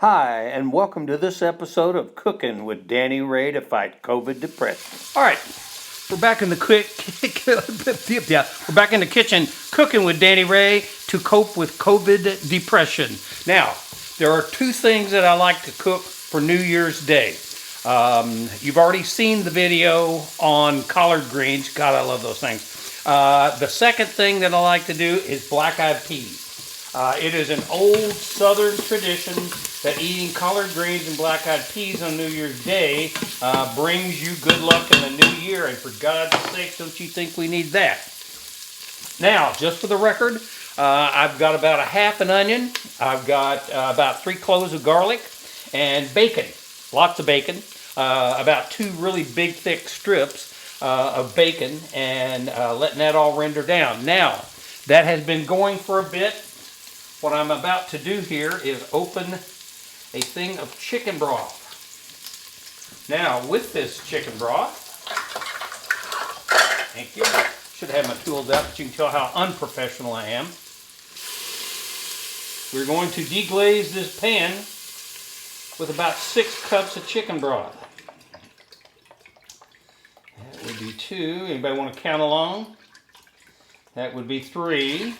Hi, and welcome to this episode of Cooking with Danny Ray to fight COVID depression. All right, we're back in the we're back in the kitchen cooking with Danny Ray to cope with COVID depression. Now, there are two things that I like to cook for New Year's Day. You've already seen the video on collard greens. God, I love those things. The second thing that I like to do is black-eyed peas. It is an old Southern tradition that eating collard greens and black-eyed peas on New Year's Day brings you good luck in the new year. And for God's sake, don't you think we need that? Now, just for the record, I've got about a half an onion. I've got about 3 cloves of garlic and bacon, lots of bacon, about 2 really big thick strips of bacon, and letting that all render down. Now, that has been going for a bit. What I'm about to do here is open a thing of chicken broth. Now, with this chicken broth, thank you. Should have my tools out, but you can tell how unprofessional I am. We're going to deglaze this pan with about 6 cups of chicken broth. That would be 2. Anybody want to count along? That would be 3.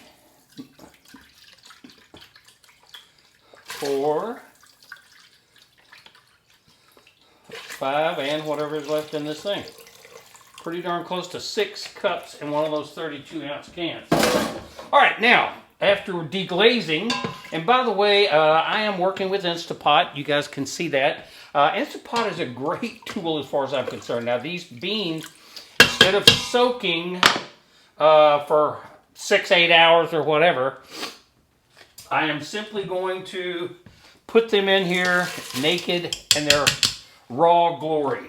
4, 5, and whatever is left in this thing. Pretty darn close to 6 cups in one of those 32-ounce cans. All right, now, after deglazing, and by the way, I am working with Instapot. You guys can see that. Instapot is a great tool as far as I'm concerned. Now, these beans, instead of soaking for 6-8 hours or whatever, I am simply going to put them in here naked in their raw glory.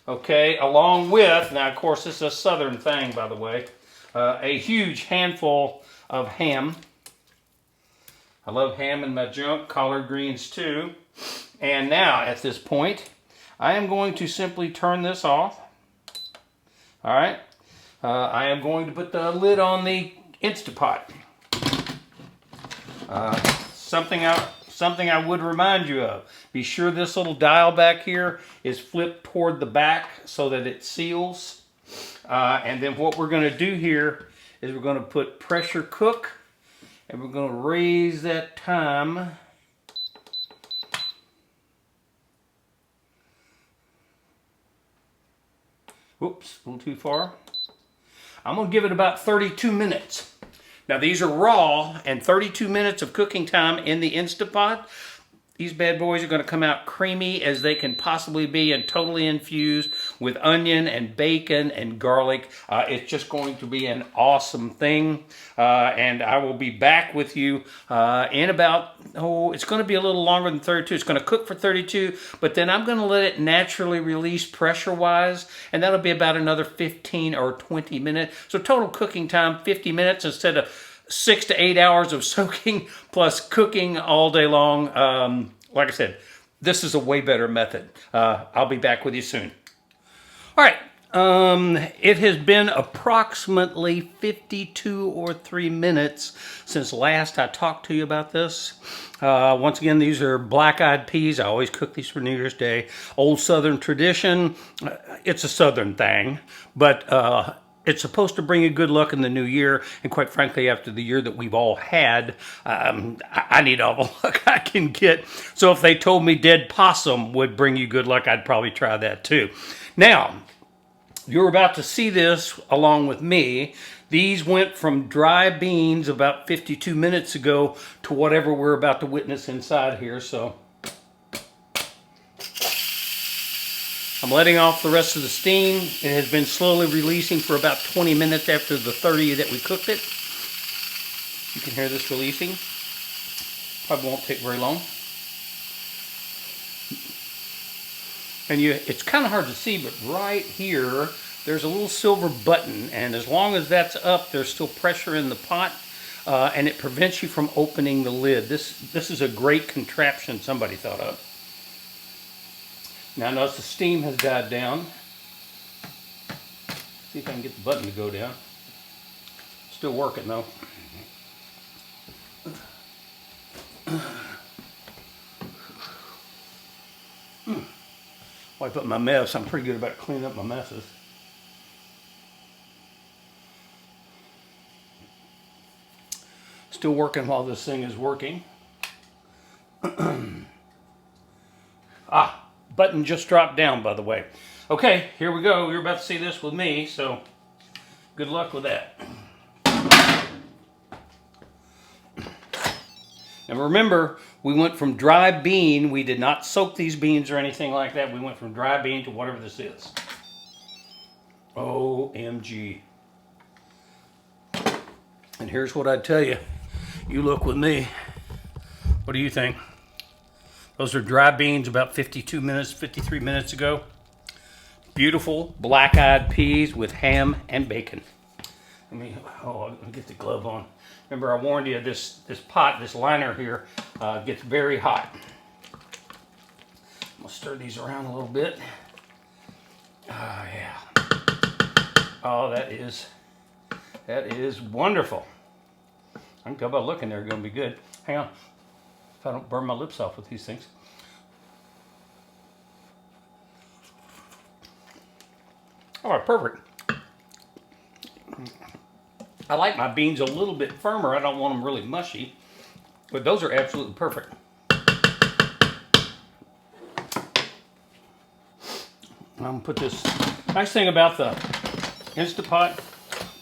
Okay, along with, now of course this is a Southern thing by the way, a huge handful of ham. I love ham in my junk, collard greens too. And now at this point, I am going to simply turn this off. All right, I am going to put the lid on the Instapot. Something I would remind you of. Be sure this little dial back here is flipped toward the back so that it seals. And then what we're going to do here is we're going to put pressure cook, and we're going to raise that time. Whoops, a little too far. I'm going to give it about 32 minutes. Now these are raw, and 32 minutes of cooking time in the Instapot. These bad boys are going to come out creamy as they can possibly be, and totally infused with onion and bacon and garlic. It's just going to be an awesome thing. And I will be back with you in about, it's going to be a little longer than 32. It's going to cook for 32, but then I'm going to let it naturally release pressure-wise, and that'll be about another 15 or 20 minutes. So total cooking time, 50 minutes instead of 6 to 8 hours of soaking plus cooking all day long. Like I said, this is a way better method. I'll be back with you soon. All right. It has been approximately 52 or 3 minutes since last I talked to you about this. Once again, these are black-eyed peas. I always cook these for New Year's Day. Old Southern tradition. It's a Southern thing, but it's supposed to bring you good luck in the new year, and quite frankly, after the year that we've all had, I need all the luck I can get. So if they told me dead possum would bring you good luck, I'd probably try that too. Now, you're about to see this along with me. These went from dry beans about 52 minutes ago to whatever we're about to witness inside here, so I'm letting off the rest of the steam. It has been slowly releasing for about 20 minutes after the 30 that we cooked it. You can hear this releasing. Probably won't take very long. And it's kind of hard to see, but right here, there's a little silver button, and as long as that's up, there's still pressure in the pot, and it prevents you from opening the lid. This is a great contraption somebody thought of. Now notice the steam has died down. See if I can get the button to go down. Still working though. wipe up my mess. I'm pretty good about cleaning up my messes. Still working while this thing is working. Button just dropped down, by the way. Okay, here we go. You're about to see this with me, so good luck with that. And remember, we went from dry bean. We did not soak these beans or anything like that. We went from dry bean to whatever this is. OMG. And here's what I'd tell you. You look with me. What do you think? Those are dry beans about 52 minutes, 53 minutes ago. Beautiful black-eyed peas with ham and bacon. Let me get the glove on. Remember, I warned you, this pot, this liner here, gets very hot. I'm gonna stir these around a little bit. Oh, yeah. Oh, that is wonderful. I can tell by looking, they're gonna be good. Hang on, if I don't burn my lips off with these things. All right, perfect. I like my beans a little bit firmer. I don't want them really mushy, but those are absolutely perfect. I'm gonna put this, nice thing about the Instapot,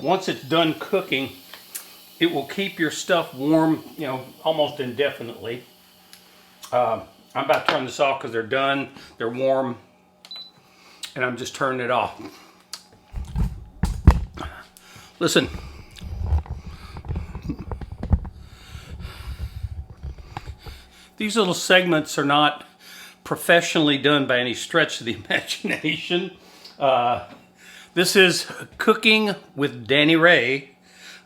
once it's done cooking, it will keep your stuff warm, you know, almost indefinitely. I'm about to turn this off because they're done, they're warm, and I'm just turning it off. Listen. These little segments are not professionally done by any stretch of the imagination. This is Cooking with Danny Ray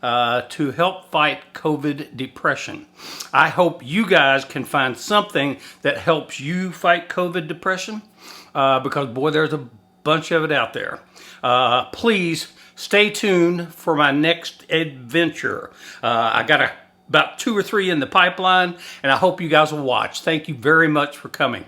to help fight COVID depression. I hope you guys can find something that helps you fight COVID depression because, boy, there's a bunch of it out there. Please stay tuned for my next adventure. I got about 2 or 3 in the pipeline, and I hope you guys will watch. Thank you very much for coming.